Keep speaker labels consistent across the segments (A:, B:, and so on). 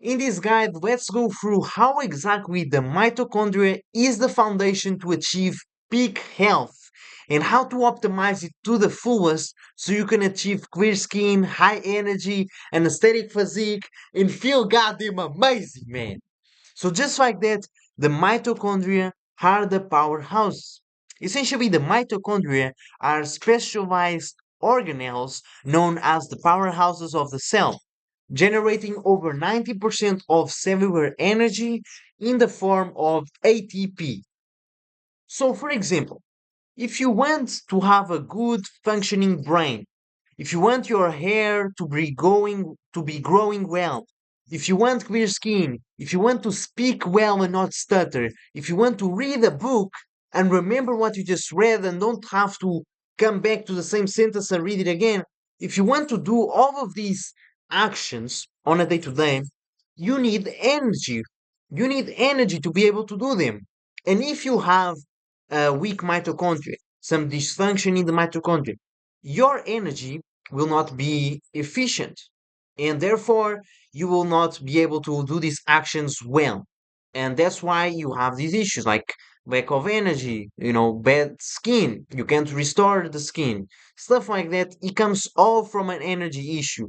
A: In this guide, let's go through how exactly the mitochondria is the foundation to achieve peak health and how to optimize it to the fullest so you can achieve clear skin, high energy, an aesthetic physique, and feel goddamn amazing, man. So just like that, the mitochondria are the powerhouse. Essentially, the mitochondria are specialized organelles known as the powerhouses of the cell, generating over 90% of cellular energy in the form of ATP. So, for example, if you want to have a good functioning brain, if you want your hair to be growing well, if you want clear skin, if you want to speak well and not stutter, if you want to read a book and remember what you just read and don't have to come back to the same sentence and read it again, if you want to do all of these actions on a day to day, you need energy. You need energy to be able to do them. And if you have a weak mitochondria, some dysfunction in the mitochondria, your energy will not be efficient. And therefore, you will not be able to do these actions well. And that's why you have these issues like lack of energy, bad skin. You can't restore the skin. Stuff like that. It comes all from an energy issue.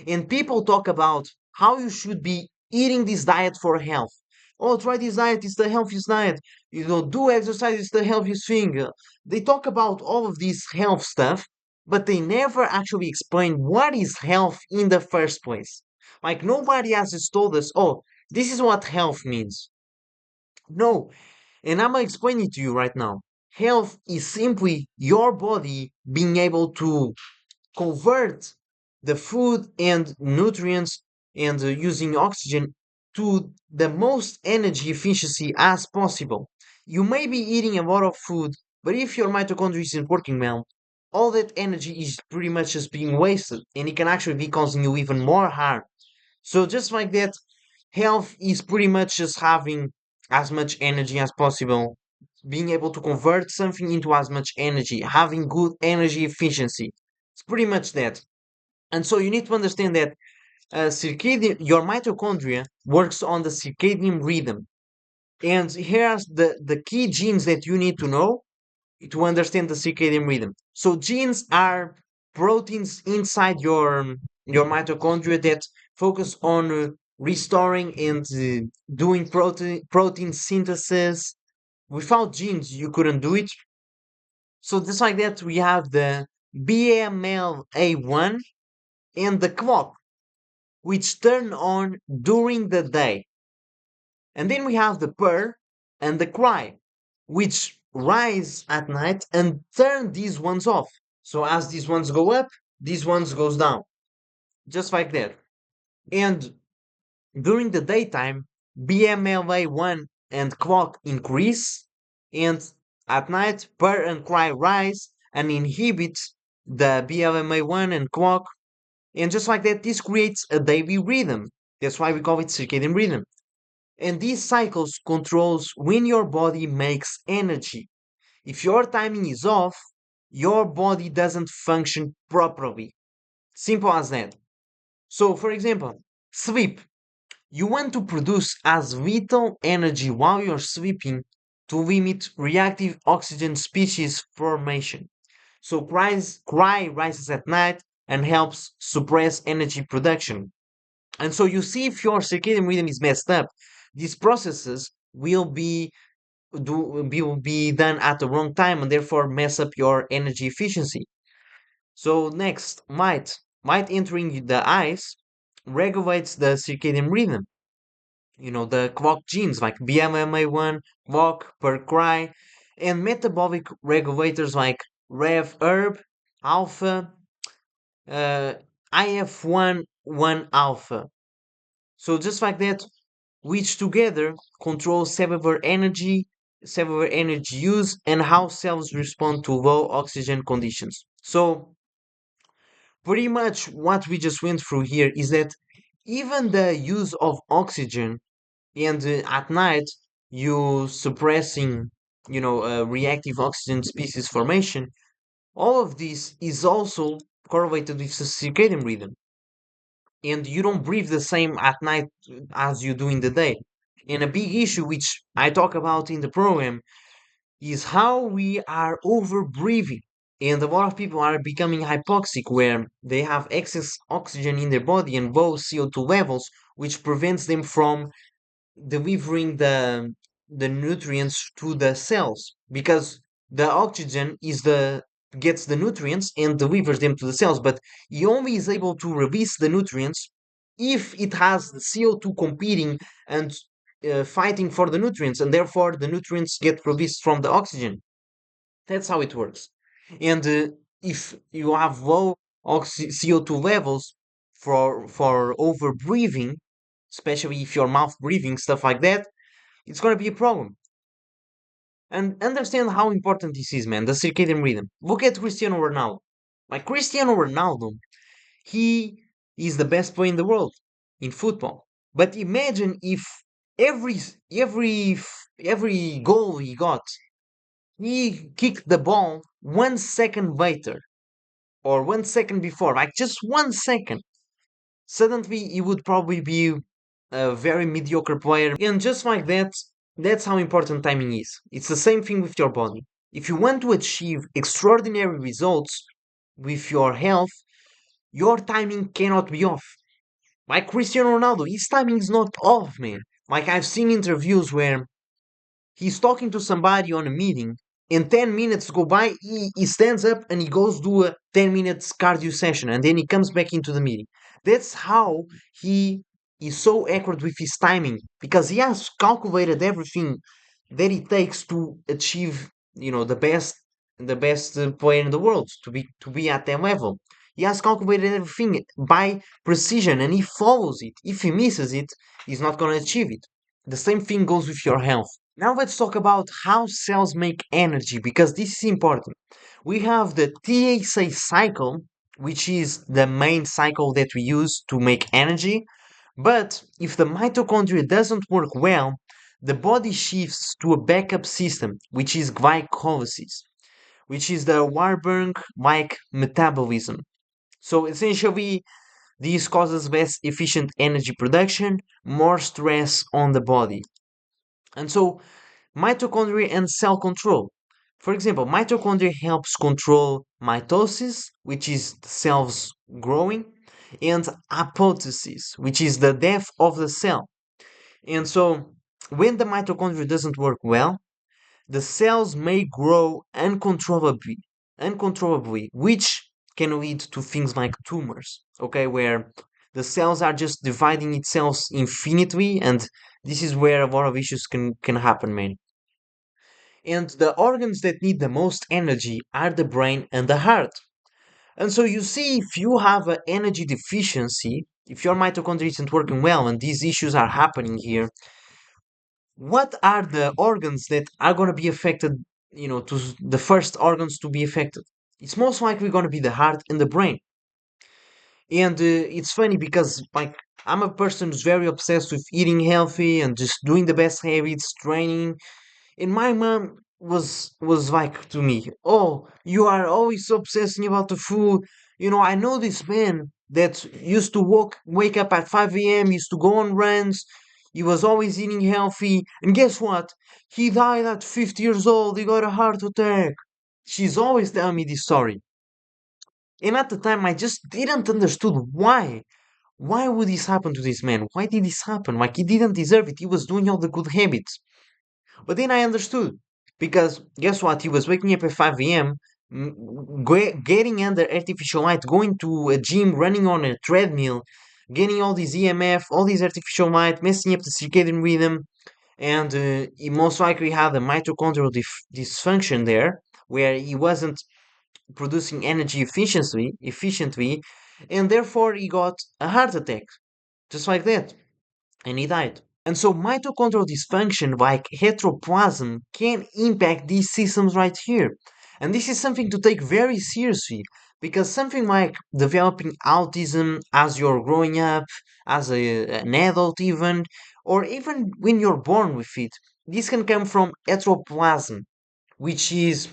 A: And people talk about how you should be eating this diet for health. Oh, try this diet, it's the healthiest diet. Do exercise, it's the healthiest thing. They talk about all of this health stuff, but they never actually explain what is health in the first place. Like nobody has just told us, oh, this is what health means. No, and I'm gonna explain it to you right now. Health is simply your body being able to convert the food and nutrients and using oxygen to the most energy efficiency as possible. You may be eating a lot of food, but if your mitochondria isn't working well, all that energy is pretty much just being wasted and it can actually be causing you even more harm. So just like that, health is pretty much just having as much energy as possible, being able to convert something into as much energy, having good energy efficiency. It's pretty much that. And so you need to understand that your mitochondria works on the circadian rhythm. And here's the key genes that you need to know to understand the circadian rhythm. So genes are proteins inside your mitochondria that focus on restoring and doing protein synthesis. Without genes, you couldn't do it. So just like that, we have the BMLA1 and the clock, which turn on during the day. And then we have the purr and the cry, which rise at night and turn these ones off. So as these ones go up, these ones goes down, just like that. And during the daytime, BMLA1 and clock increase, and at night, purr and cry rise and inhibit the BMLA1 and clock. And just like that, this creates a daily rhythm. That's why we call it circadian rhythm. And these cycles controls when your body makes energy. If your timing is off, your body doesn't function properly. Simple as that. So, for example, sleep. You want to produce as little energy while you're sleeping to limit reactive oxygen species formation. So cry rises at night and helps suppress energy production. And so you see if your circadian rhythm is messed up, these processes will be done at the wrong time and therefore mess up your energy efficiency. So next, light entering the eyes regulates the circadian rhythm. The clock genes like BMMA1, clock, per cry, and metabolic regulators like rev herb, alpha, uh, IF1 alpha. So just like that, which together control cellular energy use, and how cells respond to low oxygen conditions. So pretty much what we just went through here is that even the use of oxygen and at night you suppressing reactive oxygen species formation, all of this is also correlated with the circadian rhythm. and you don't breathe the same at night as you do in the day. And a big issue, which I talk about in the program, is how we are over breathing. And a lot of people are becoming hypoxic, where they have excess oxygen in their body and low CO2 levels, which prevents them from delivering the nutrients to the cells, because the oxygen is the gets the nutrients and delivers them to the cells, but he only is able to release the nutrients if it has the CO2 competing and fighting for the nutrients, and therefore the nutrients get released from the oxygen. That's how it works. And if you have low CO2 levels for over breathing, especially if you're mouth breathing, stuff like that, it's going to be a problem. And understand how important this is, man, the circadian rhythm. Look at Cristiano Ronaldo. Like Cristiano Ronaldo, he is the best player in the world in football. But imagine if every every every goal he got, he kicked the ball 1 second later or 1 second before, like just 1 second. Suddenly he would probably be a very mediocre player. And just like that, that's how important timing is. It's the same thing with your body. If you want to achieve extraordinary results with your health, your timing cannot be off. Like Cristiano Ronaldo, his timing is not off, man. Like I've seen interviews where he's talking to somebody on a meeting, and 10 minutes go by, he stands up and he goes do a 10 minutes cardio session, and then he comes back into the meeting. That's how he is so accurate with his timing, because he has calculated everything that it takes to achieve, the best player in the world, to be at that level. He has calculated everything by precision, and he follows it. If he misses it, he's not going to achieve it. The same thing goes with your health. Now let's talk about how cells make energy, because this is important. We have the TSA cycle, which is the main cycle that we use to make energy. But if the mitochondria doesn't work well, the body shifts to a backup system, which is glycolysis, which is the Warburg-like metabolism. So essentially, this causes less efficient energy production, more stress on the body. And so mitochondria and cell control. For example, mitochondria helps control mitosis, which is the cells growing, and apoptosis, which is the death of the cell. And so when the mitochondria doesn't work well, the cells may grow uncontrollably, which can lead to things like tumors, okay, where the cells are just dividing itself infinitely, and this is where a lot of issues can happen, man. And the organs that need the most energy are the brain and the heart. And so you see, if you have an energy deficiency, if your mitochondria isn't working well and these issues are happening here, what are the organs that are going to be affected, the first organs to be affected? It's most likely going to be the heart and the brain. And it's funny because, like, I'm a person who's very obsessed with eating healthy and just doing the best habits, training. And my mom was like to me, "Oh, you are always so obsessing about the food. I know this man that used to wake up at 5 a.m., used to go on runs. He was always eating healthy. And guess what? He died at 50 years old. He got a heart attack." She's always telling me this story. And at the time, I just didn't understood why. Why would this happen to this man? Why did this happen? Like, he didn't deserve it. He was doing all the good habits. But then I understood, because guess what? He was waking up at 5 a.m., getting under artificial light, going to a gym, running on a treadmill, getting all this EMF, all this artificial light, messing up the circadian rhythm, and he most likely had a mitochondrial dysfunction there, where he wasn't producing energy efficiently, and therefore he got a heart attack, just like that, and he died. And so mitochondrial dysfunction, like heteroplasm, can impact these systems right here. And this is something to take very seriously, because something like developing autism as you're growing up, as an adult even, or even when you're born with it, this can come from heteroplasm, which is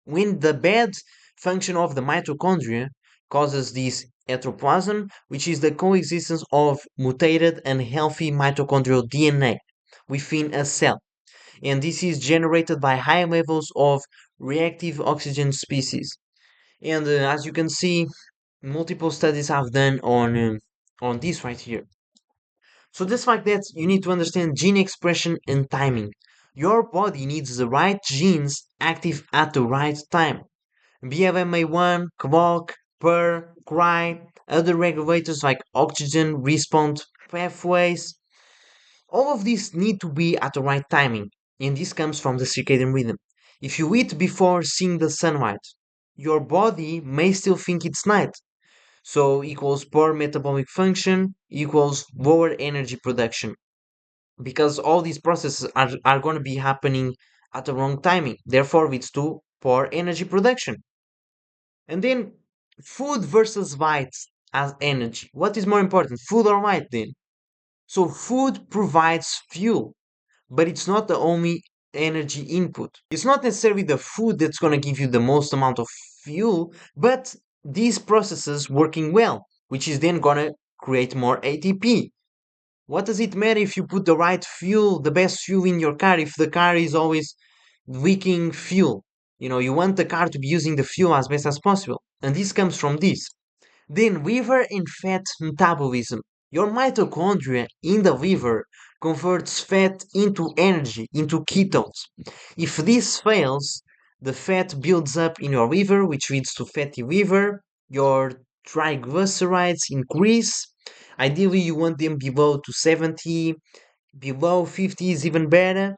A: when the bad function of the mitochondria causes this heteroplasm, which is the coexistence of mutated and healthy mitochondrial DNA within a cell. And this is generated by high levels of reactive oxygen species. And as you can see, multiple studies have done on this right here. So just like that, you need to understand gene expression and timing. Your body needs the right genes active at the right time. BFMA1, clock, PER, cry, other regulators like oxygen response pathways, all of these need to be at the right timing, and this comes from the circadian rhythm. If you eat before seeing the sunlight, your body may still think it's night, so equals poor metabolic function equals lower energy production, because all these processes are going to be happening at the wrong timing, therefore leads to poor energy production. And then food versus light as energy. What is more important, food or light then? So food provides fuel, but it's not the only energy input. It's not necessarily the food that's going to give you the most amount of fuel, but these processes working well, which is then going to create more ATP. What does it matter if you put the right fuel, the best fuel in your car, if the car is always leaking fuel? You know, you want the car to be using the fuel as best as possible. And this comes from this. Then liver and fat metabolism. Your mitochondria in the liver converts fat into energy, into ketones. If this fails, the fat builds up in your liver, which leads to fatty liver. Your triglycerides increase. Ideally, you want them below to 70, below 50 is even better.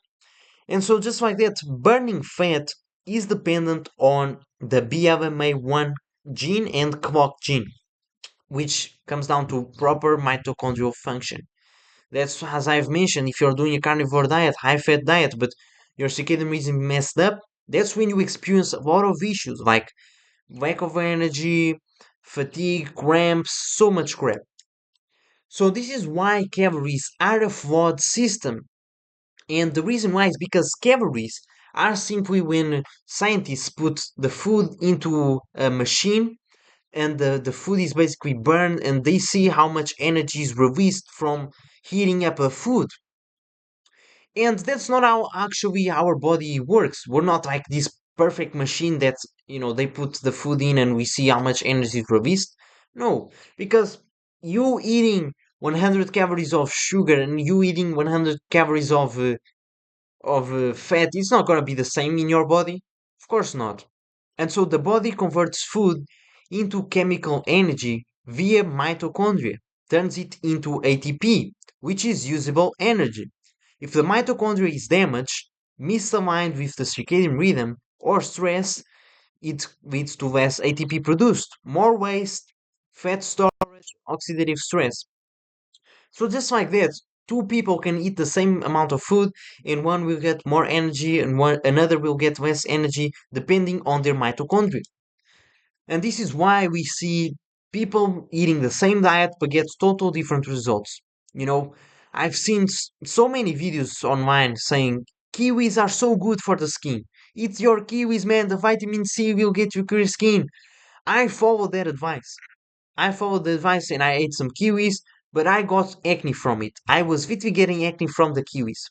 A: And so, just like that, burning fat is dependent on the BLMA1 gene and clock gene, which comes down to proper mitochondrial function. That's, as I've mentioned, if you're doing a carnivore diet, high fat diet, but your circadian rhythm messed up, that's when you experience a lot of issues like lack of energy, fatigue, cramps, so much crap. So, this is why calories are a flawed system. And the reason why is because calories are simply when scientists put the food into a machine and the food is basically burned and they see how much energy is released from heating up a food. And that's not how actually our body works. We're not like this perfect machine that, they put the food in and we see how much energy is released. No, because you eating 100 calories of sugar and you eating 100 calories of fat, it's not going to be the same in your body. Of course not. And so the body converts food into chemical energy via mitochondria, turns it into ATP, which is usable energy. If the mitochondria is damaged, misaligned with the circadian rhythm, or stress, it leads to less ATP produced, more waste, fat storage, oxidative stress. So just like that, two people can eat the same amount of food, and one will get more energy, and another will get less energy, depending on their mitochondria. And this is why we see people eating the same diet but get total different results. You know, I've seen so many videos online saying kiwis are so good for the skin. Eat your kiwis, man. The vitamin C will get you clear skin. I followed that advice. I followed the advice and I ate some kiwis, but I got acne from it. I was literally getting acne from the kiwis.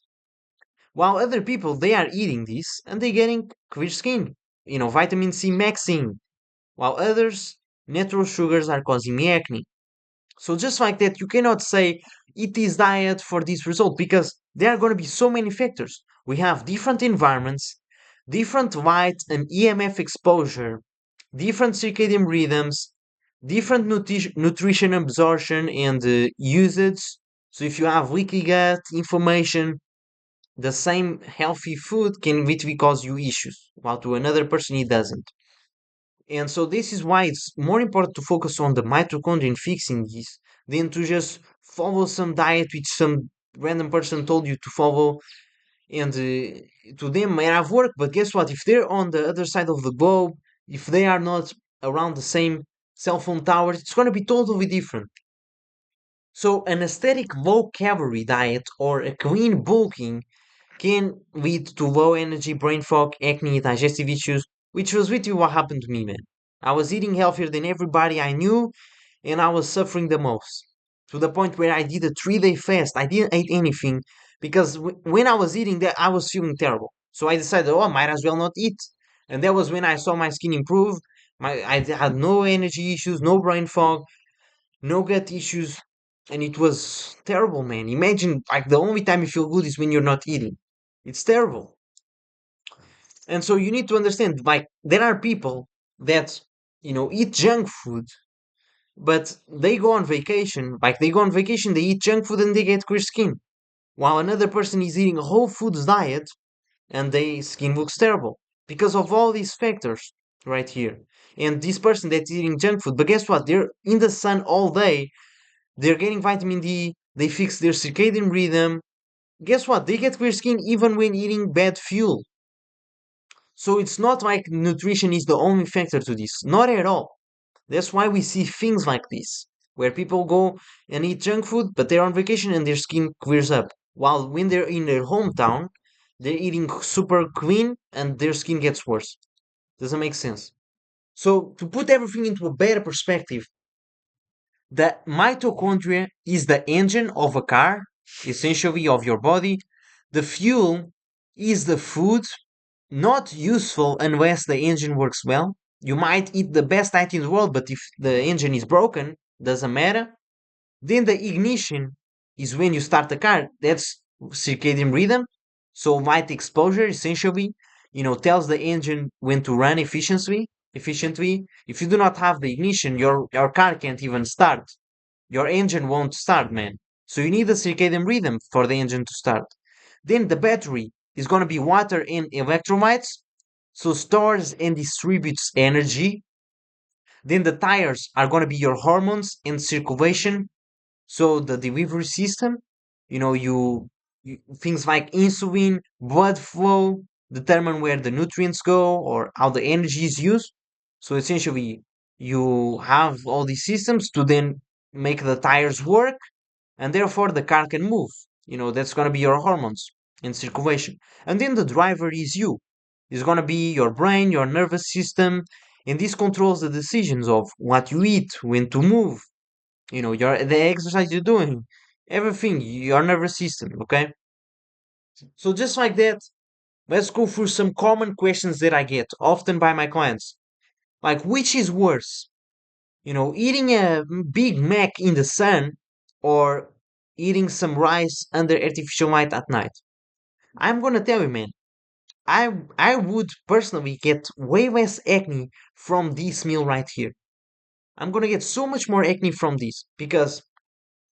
A: While other people, they are eating this and they're getting clear skin. Vitamin C maxing. While others, natural sugars are causing me acne. So just like that, you cannot say eat this diet for this result because there are going to be so many factors. We have different environments, different light and EMF exposure, different circadian rhythms, different nutrition absorption and usage. So if you have leaky gut, inflammation, the same healthy food can literally cause you issues, while to another person it doesn't. And so this is why it's more important to focus on the mitochondria and fixing this than to just follow some diet which some random person told you to follow. And to them may have worked, but guess what? If they're on the other side of the globe, if they are not around the same cell phone towers, it's going to be totally different. So an aesthetic low calorie diet or a clean bulking can lead to low energy, brain fog, acne, digestive issues, which was literally what happened to me, man. I was eating healthier than everybody I knew, and I was suffering the most to the point where I did a 3 day fast. I didn't eat anything because when I was eating that, I was feeling terrible. So I decided, oh, I might as well not eat. And that was when I saw my skin improve. I had no energy issues, no brain fog, no gut issues, and it was terrible, man. Imagine like the only time you feel good is when you're not eating. It's terrible. And so you need to understand, like there are people that eat junk food, but they go on vacation. Like they go on vacation, they eat junk food and they get clear skin, while another person is eating a whole foods diet and their skin looks terrible because of all these factors right here. And this person that's eating junk food, but guess what? They're in the sun all day. They're getting vitamin D. They fix their circadian rhythm. Guess what? They get clear skin even when eating bad fuel. So it's not like nutrition is the only factor to this. Not at all. That's why we see things like this, where people go and eat junk food, but they're on vacation and their skin clears up. While when they're in their hometown, they're eating super clean and their skin gets worse. Doesn't make sense. So to put everything into a better perspective, the mitochondria is the engine of a car, essentially of your body. The fuel is the food, not useful unless the engine works well. You might eat the best diet in the world, but if the engine is broken, doesn't matter. Then the ignition is when you start the car. That's circadian rhythm. So light exposure essentially, tells the engine when to run efficiently. Efficiently. If you do not have the ignition, your car can't even start. Your engine won't start, man. So you need a circadian rhythm for the engine to start. Then the battery is going to be water and electrolytes, so stores and distributes energy. Then the tires are going to be your hormones and circulation, so the delivery system, things like insulin, blood flow, determine where the nutrients go or how the energy is used. So essentially, you have all these systems to then make the tires work, and therefore the car can move. That's going to be your hormones in circulation. And then the driver is you. It's going to be your brain, your nervous system, and this controls the decisions of what you eat, when to move, the exercise you're doing, everything, your nervous system, okay? So just like that, let's go through some common questions that I get often by my clients. Like, which is worse? Eating a Big Mac in the sun or eating some rice under artificial light at night? I'm gonna tell you, man, I would personally get way less acne from this meal right here. I'm gonna get so much more acne from this because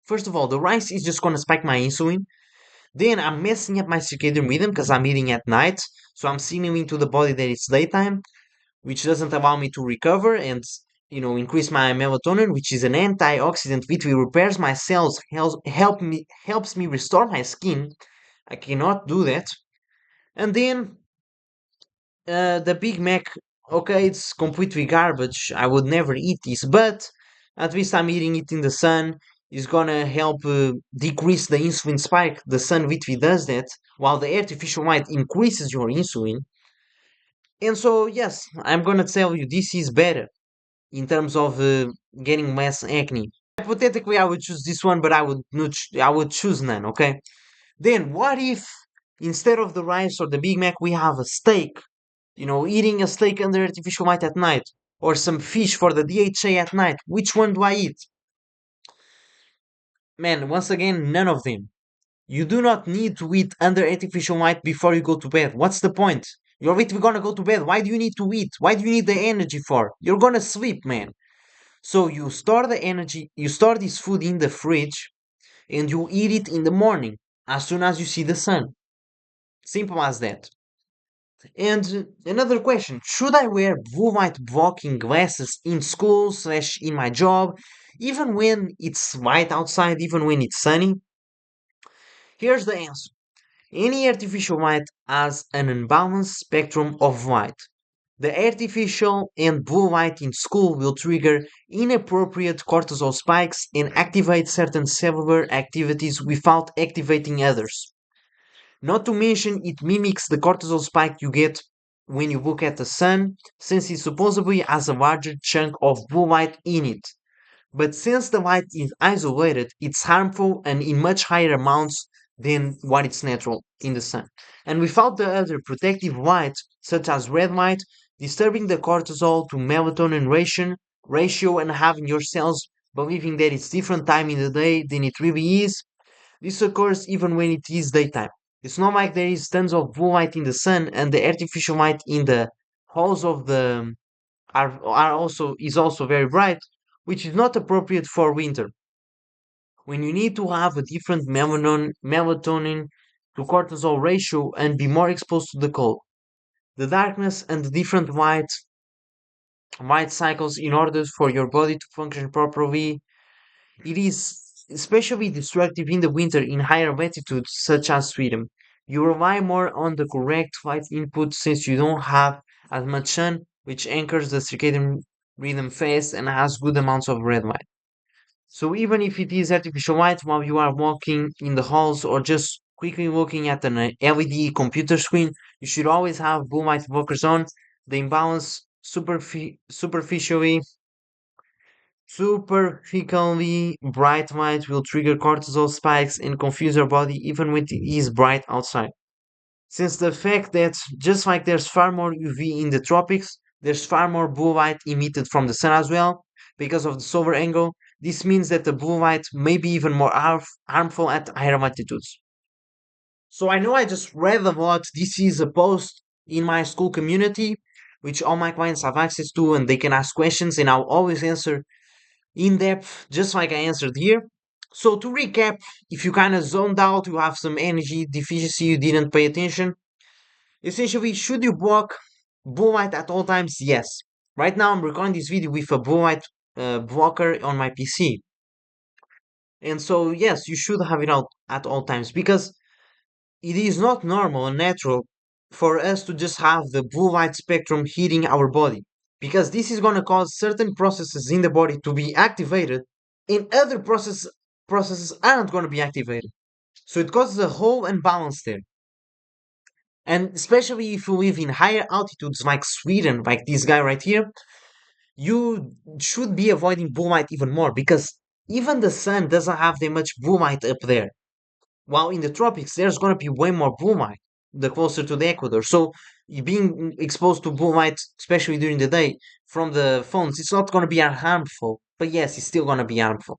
A: first of all, the rice is just gonna spike my insulin. Then I'm messing up my circadian rhythm because I'm eating at night, so I'm signaling to the body that it's daytime, which doesn't allow me to recover and increase my melatonin, which is an antioxidant which repairs my cells, helps me restore my skin. I cannot do that. And then the Big Mac, okay, it's completely garbage. I would never eat this, but at least I'm eating it in the sun. It's gonna help decrease the insulin spike. The sun literally does that, while the artificial light increases your insulin. And so, yes, I'm gonna tell you this is better in terms of getting less acne. Hypothetically, I would choose this one, but I would not. I would choose none. Okay. Then, what if instead of the rice or the Big Mac, we have a steak? Eating a steak under artificial light at night, or some fish for the DHA at night. Which one do I eat? Man, once again, none of them. You do not need to eat under artificial light before you go to bed. What's the point? You're literally gonna go to bed. Why do you need to eat? Why do you need the energy for? You're gonna sleep, man. So you store the energy, you store this food in the fridge, and you eat it in the morning as soon as you see the sun. Simple as that. And another question, should I wear blue light blocking glasses in school slash in my job, even when it's light outside, even when it's sunny? Here's the answer. Any artificial light has an unbalanced spectrum of light. The artificial and blue light in school will trigger inappropriate cortisol spikes and activate certain cellular activities without activating others. Not to mention, it mimics the cortisol spike you get when you look at the sun, since it supposedly has a larger chunk of blue light in it. But since the light is isolated, it's harmful and in much higher amounts than what is natural in the sun. And without the other protective light, such as red light, disturbing the cortisol to melatonin ratio and having your cells believing that it's different time in the day than it really is, this occurs even when it is daytime. It's not like there is tons of blue light in the sun and the artificial light in the halls of the are also is also very bright, which is not appropriate for winter when you need to have a different melatonin to cortisol ratio and be more exposed to the cold, the darkness, and the different light cycles in order for your body to function properly. It is especially destructive in the winter in higher latitudes such as Sweden. You rely more on the correct light input since you don't have as much sun, which anchors the circadian rhythm fast and has good amounts of red light. So even if it is artificial light while you are walking in the halls or just quickly looking at an LED computer screen, you should always have blue light blockers on. The imbalance superficially bright light will trigger cortisol spikes and confuse your body even when it is bright outside. Since the fact that just like there's far more UV in the tropics, there's far more blue light emitted from the sun as well because of the solar angle. This means that the blue light may be even more harmful at higher altitudes. So I know I just read a lot. This is a post in my school community, which all my clients have access to, and they can ask questions, and I'll always answer in depth, just like I answered here. So to recap, if you kind of zoned out, you have some energy deficiency, you didn't pay attention. Essentially, should you block blue light at all times? Yes. Right now, I'm recording this video with a blue light blocker on my PC. And so, yes, you should have it out at all times because it is not normal and natural for us to just have the blue light spectrum hitting our body because this is going to cause certain processes in the body to be activated and other processes aren't going to be activated. So it causes a whole imbalance there. And especially if you live in higher altitudes like Sweden, like this guy right here, you should be avoiding blue light even more because even the sun doesn't have that much blue light up there. While in the tropics, there's going to be way more blue light the closer to the equator. So you being exposed to blue light, especially during the day, from the phones, it's not going to be harmful. But yes, it's still going to be harmful.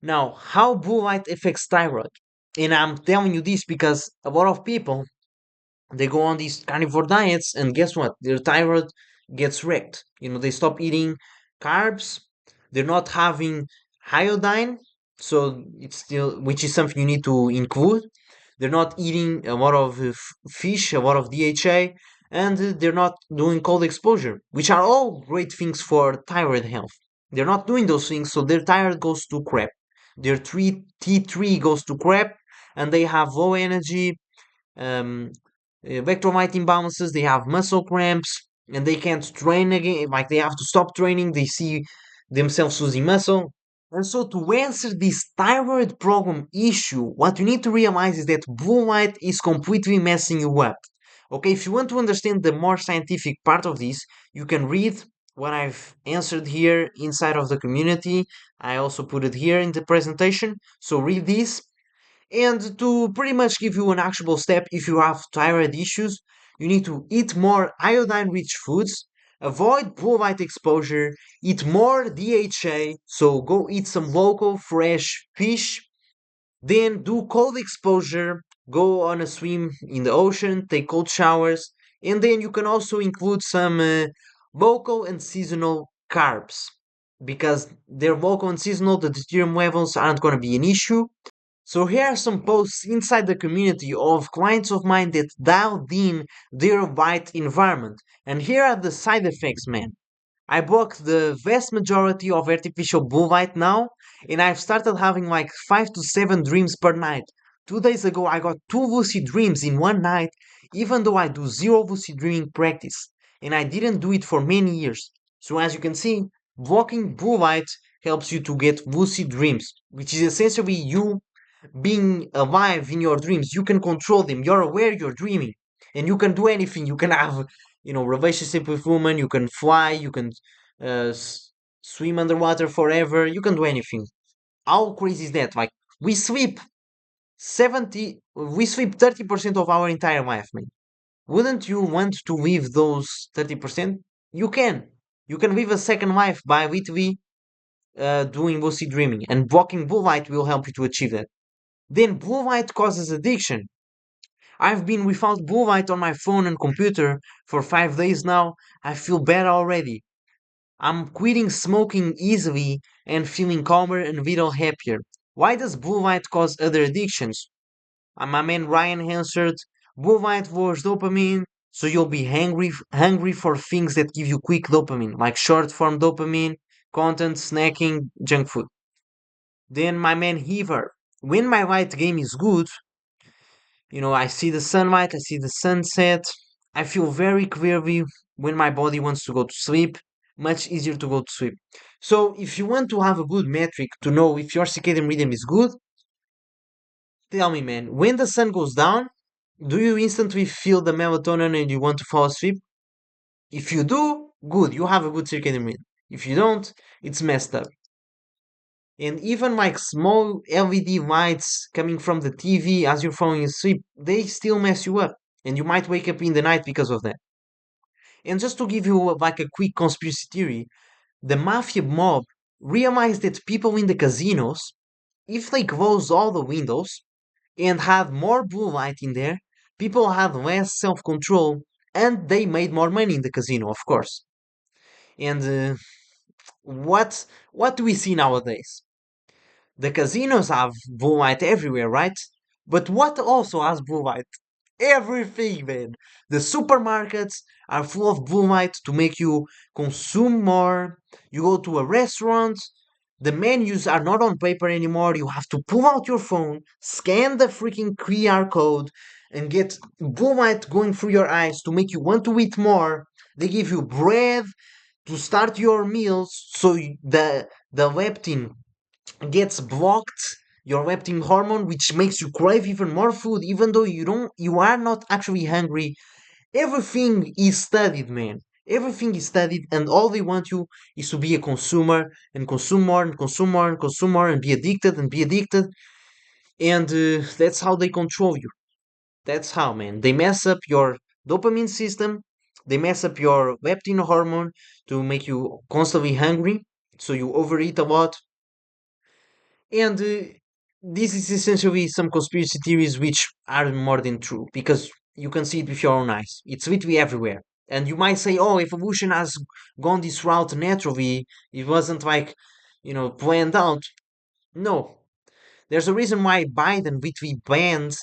A: Now, how blue light affects thyroid? And I'm telling you this because a lot of people they go on these carnivore diets and guess what, their thyroid gets wrecked. They stop eating carbs, they're not having iodine, so it's still, which is something you need to include. They're not eating a lot of fish, a lot of DHA, and they're not doing cold exposure, which are all great things for thyroid health. They're not doing those things, so their thyroid goes to crap, their T3 goes to crap, and they have low energy, um, electrolyte imbalances, they have muscle cramps, and they can't train again. Like they have to stop training, they see themselves losing muscle. And so, to answer this thyroid problem issue, what you need to realize is that blue light is completely messing you up. Okay, if you want to understand the more scientific part of this, you can read what I've answered here inside of the community. I also put it here in the presentation. So, read this and to pretty much give you an actionable step if you have thyroid issues, you need to eat more iodine rich foods, avoid blue light exposure, eat more DHA, so go eat some local fresh fish, then do cold exposure, go on a swim in the ocean, take cold showers, and then you can also include some local and seasonal carbs because they're local and seasonal, the deuterium levels aren't going to be an issue. So here are some posts inside the community of clients of mine that dialed in their white environment. And here are the side effects, man. I blocked the vast majority of artificial blue light now, and I've started having like 5 to 7 dreams per night. 2 days ago, I got 2 lucid dreams in one night, even though I do zero lucid dreaming practice, and I didn't do it for many years. So as you can see, blocking blue light helps you to get lucid dreams, which is essentially you being alive in your dreams. You can control them. You're aware you're dreaming, and you can do anything. You can have, relationship with women. You can fly. You can, uh, swim underwater forever. You can do anything. How crazy is that? Like we sleep 30% of our entire life, man. Wouldn't you want to live those 30%? You can. You can live a second life by literally doing lucid dreaming, and blocking blue light will help you to achieve that. Then blue light causes addiction. I've been without blue light on my phone and computer for 5 days now. I feel better already. I'm quitting smoking easily and feeling calmer and a little happier. Why does blue light cause other addictions? My man Ryan answered, blue light lowers dopamine, so you'll be hungry for things that give you quick dopamine, like short form dopamine, content, snacking, junk food. Then my man Heaver, when my light game is good, I see the sunlight, I see the sunset, I feel very clearly when my body wants to go to sleep, much easier to go to sleep. So if you want to have a good metric to know if your circadian rhythm is good, tell me, man, when the sun goes down, do you instantly feel the melatonin and you want to fall asleep? If you do, good, you have a good circadian rhythm. If you don't, it's messed up. And even like small LED lights coming from the TV as you're falling asleep, they still mess you up. And you might wake up in the night because of that. And just to give you like a quick conspiracy theory, the mafia mob realized that people in the casinos, if they close all the windows and had more blue light in there, people had less self control and they made more money in the casino, of course. And what do we see nowadays? The casinos have blue light everywhere, right? But what also has blue light? Everything, man. The supermarkets are full of blue light to make you consume more. You go to a restaurant, the menus are not on paper anymore. You have to pull out your phone, scan the freaking QR code, and get blue light going through your eyes to make you want to eat more. They give you bread to start your meals, so the leptin gets blocked, your leptin hormone, which makes you crave even more food even though you are not actually hungry. Everything is studied, man. Everything is studied, and all they want you is to be a consumer and consume more and consume more and consume more and be addicted and be addicted. And that's how they control you. That's how, man. They mess up your dopamine system, they mess up your leptin hormone to make you constantly hungry, so you overeat a lot. And this is essentially some conspiracy theories which are more than true because you can see it with your own eyes. It's literally everywhere. And you might say, oh, evolution has gone this route naturally. It wasn't like, planned out. No. There's a reason why Biden literally bans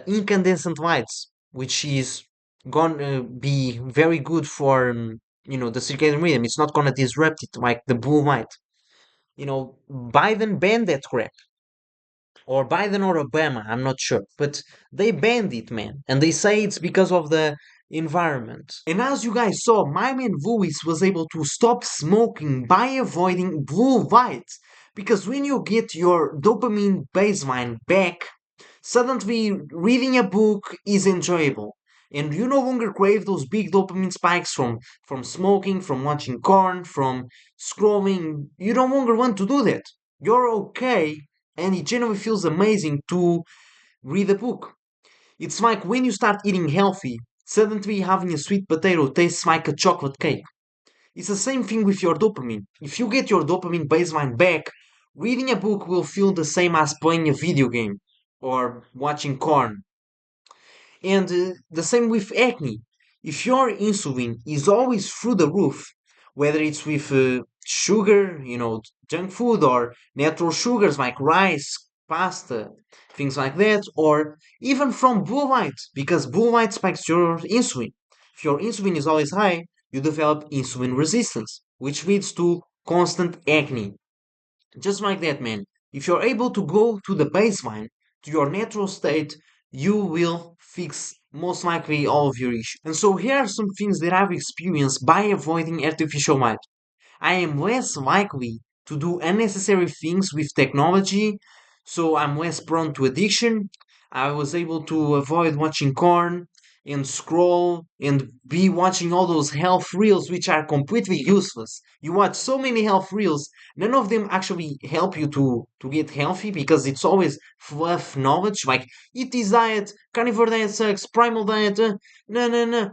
A: incandescent lights, which is going to be very good for, the circadian rhythm. It's not going to disrupt it like the blue light. Biden banned that crap, or Biden or Obama, I'm not sure, but they banned it, man, and they say it's because of the environment. And as you guys saw, my man Lewis was able to stop smoking by avoiding blue light, because when you get your dopamine baseline back, suddenly reading a book is enjoyable. And you no longer crave those big dopamine spikes from smoking, from watching porn, from scrolling. You no longer want to do that. You're okay, and it genuinely feels amazing to read a book. It's like when you start eating healthy, suddenly having a sweet potato tastes like a chocolate cake. It's the same thing with your dopamine. If you get your dopamine baseline back, reading a book will feel the same as playing a video game or watching corn. And the same with acne. If your insulin is always through the roof, whether it's with sugar, junk food, or natural sugars like rice, pasta, things like that, or even from blue light, because blue light spikes your insulin. If your insulin is always high, you develop insulin resistance, which leads to constant acne. Just like that, man. If you're able to go to the baseline, to your natural state, you will fix most likely all of your issues. And so here are some things that I've experienced by avoiding artificial light. I am less likely to do unnecessary things with technology, so I'm less prone to addiction. I was able to avoid watching porn and scroll and be watching all those health reels which are completely useless. You watch so many health reels, none of them actually help you to get healthy because it's always fluff knowledge like eat this diet, carnivore diet sucks, primal diet, no, no, no.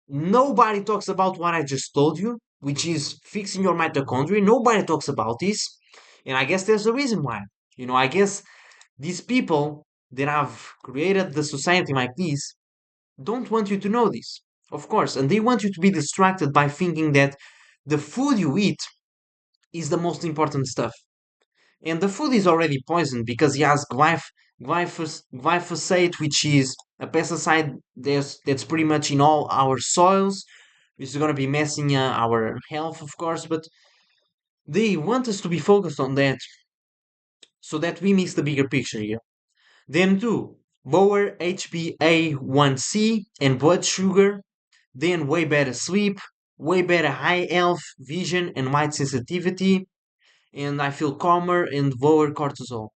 A: Nobody talks about what I just told you, which is fixing your mitochondria. Nobody talks about this. And I guess there's a reason why. I guess these people that have created the society like this don't want you to know this, of course, and they want you to be distracted by thinking that the food you eat is the most important stuff. And the food is already poisoned because it has glyphosate, which is a pesticide that's pretty much in all our soils, which is going to be messing our health, of course, but they want us to be focused on that so that we miss the bigger picture here. Then, too, lower HbA1c and blood sugar, then way better sleep, way better eye health, vision, and light sensitivity, and I feel calmer and lower cortisol.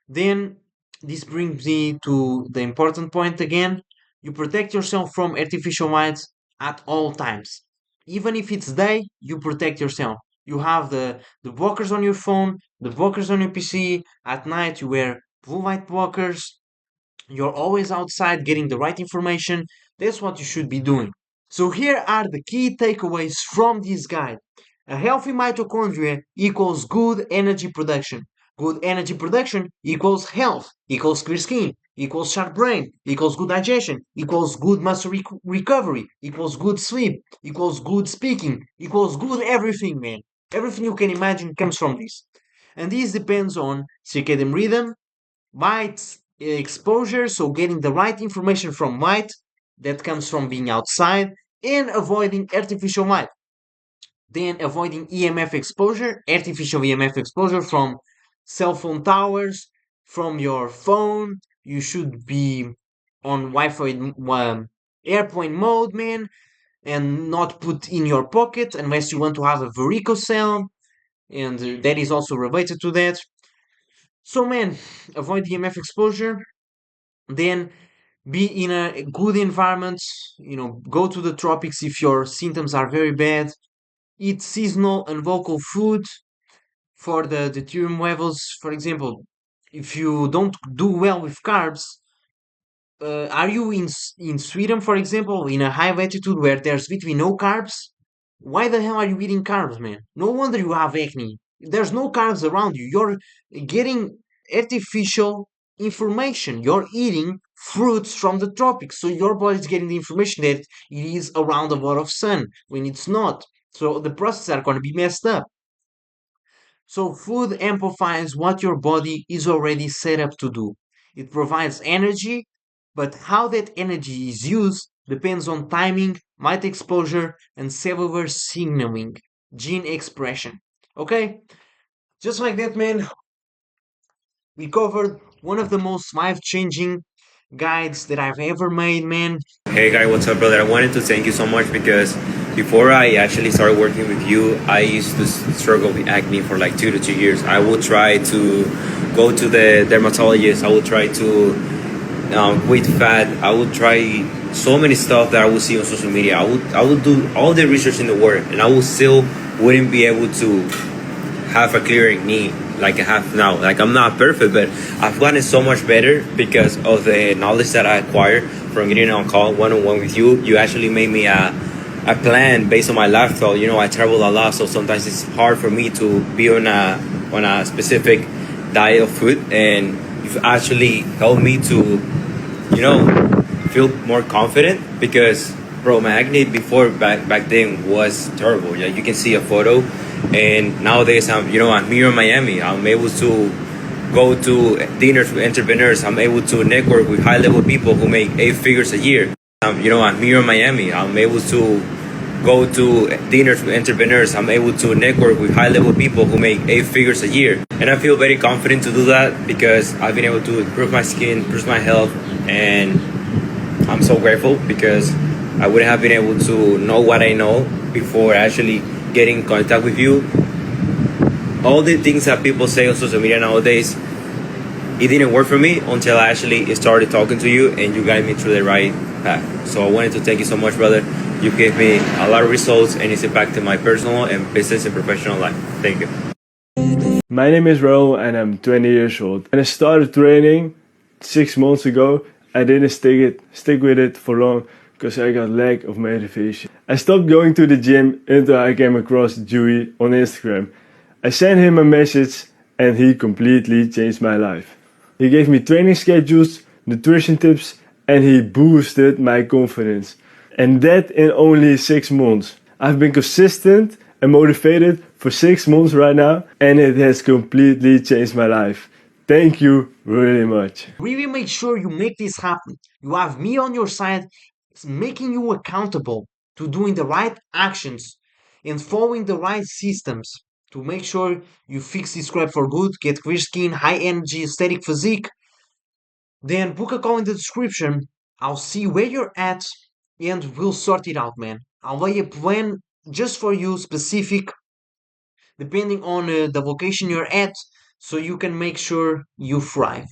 A: Then this brings me to the important point again. You protect yourself from artificial lights at all times. Even if it's day, you protect yourself. You have the blockers on your phone, the blockers on your PC. At night, you wear blue light blockers. You're always outside getting the right information. That's what you should be doing. So here are the key takeaways from this guide. A healthy mitochondria equals good energy production. Good energy production equals health, equals clear skin, equals sharp brain, equals good digestion, equals good muscle recovery, equals good sleep, equals good speaking, equals good everything, man. Everything you can imagine comes from this. And this depends on circadian rhythm, light exposure, so getting the right information from light that comes from being outside, and avoiding artificial light. Then avoiding EMF exposure, artificial EMF exposure from cell phone towers, from your phone. You should be on Wi-Fi airplane mode, man, and not put in your pocket unless you want to have a varicocele, and that is also related to that. So, man, avoid EMF exposure. Then be in a good environment, go to the tropics if your symptoms are very bad, eat seasonal and local food for the deuterium levels. For example, if you don't do well with carbs, are you in Sweden, for example, in a high latitude where there's literally no carbs? Why the hell are you eating carbs, man? No wonder you have acne. There's no carbs around you. You're getting artificial information. You're eating fruits from the tropics, so your body's getting the information that it is around a lot of sun when it's not. So the processes are going to be messed up. So food amplifies what your body is already set up to do. It provides energy, but how that energy is used depends on timing, light exposure, and cellular signaling, gene expression. Okay? Just like that, man, we covered one of the most life-changing guides that I've ever made, man.
B: Hey guy, what's up, brother? I wanted to thank you so much because before I actually started working with you, I used to struggle with acne for like 2 to 3 years. I would try to go to the dermatologist. I would try to quit fat. I would try so many stuff that I would see on social media. I would do all the research in the world, and I would still wouldn't be able to have a clearing knee like I have now. Like I'm not perfect, but I've gotten so much better because of the knowledge that I acquired from getting on call one-on-one with you. You actually made me a plan based on my lifestyle. I travel a lot, so sometimes it's hard for me to be on a specific diet of food, and you've actually helped me to feel more confident because bro, my acne before back then was terrible. Yeah, you can see a photo, and nowadays I'm here in Miami. I'm able to go to dinners with entrepreneurs. I'm able to network with high level people who make 8 figures a year. I'm here in Miami. I'm able to go to dinners with entrepreneurs. I'm able to network with high level people who make 8 figures a year, and I feel very confident to do that because I've been able to improve my skin, improve my health, and I'm so grateful because I wouldn't have been able to know what I know before actually getting in contact with you. All the things that people say on social media nowadays, it didn't work for me until I actually started talking to you and you guided me through the right path. So I wanted to thank you so much, brother. You gave me a lot of results and it's impacted my personal and business and professional life. Thank you.
C: My name is Raul and I'm 20 years old. When I started training 6 months ago, I didn't stick with it for long because I got lack of motivation. I stopped going to the gym until I came across Dewey on Instagram. I sent him a message and he completely changed my life. He gave me training schedules, nutrition tips, and he boosted my confidence. And that in only 6 months. I've been consistent and motivated for 6 months right now, and it has completely changed my life. Thank you really much.
A: Really make sure you make this happen. You have me on your side, making you accountable to doing the right actions and following the right systems to make sure you fix this crap for good, get clear skin, high energy, aesthetic physique. Then book a call in the description. I'll see where you're at and we'll sort it out, man. I'll lay a plan just for you, specific, depending on the location you're at, so you can make sure you thrive.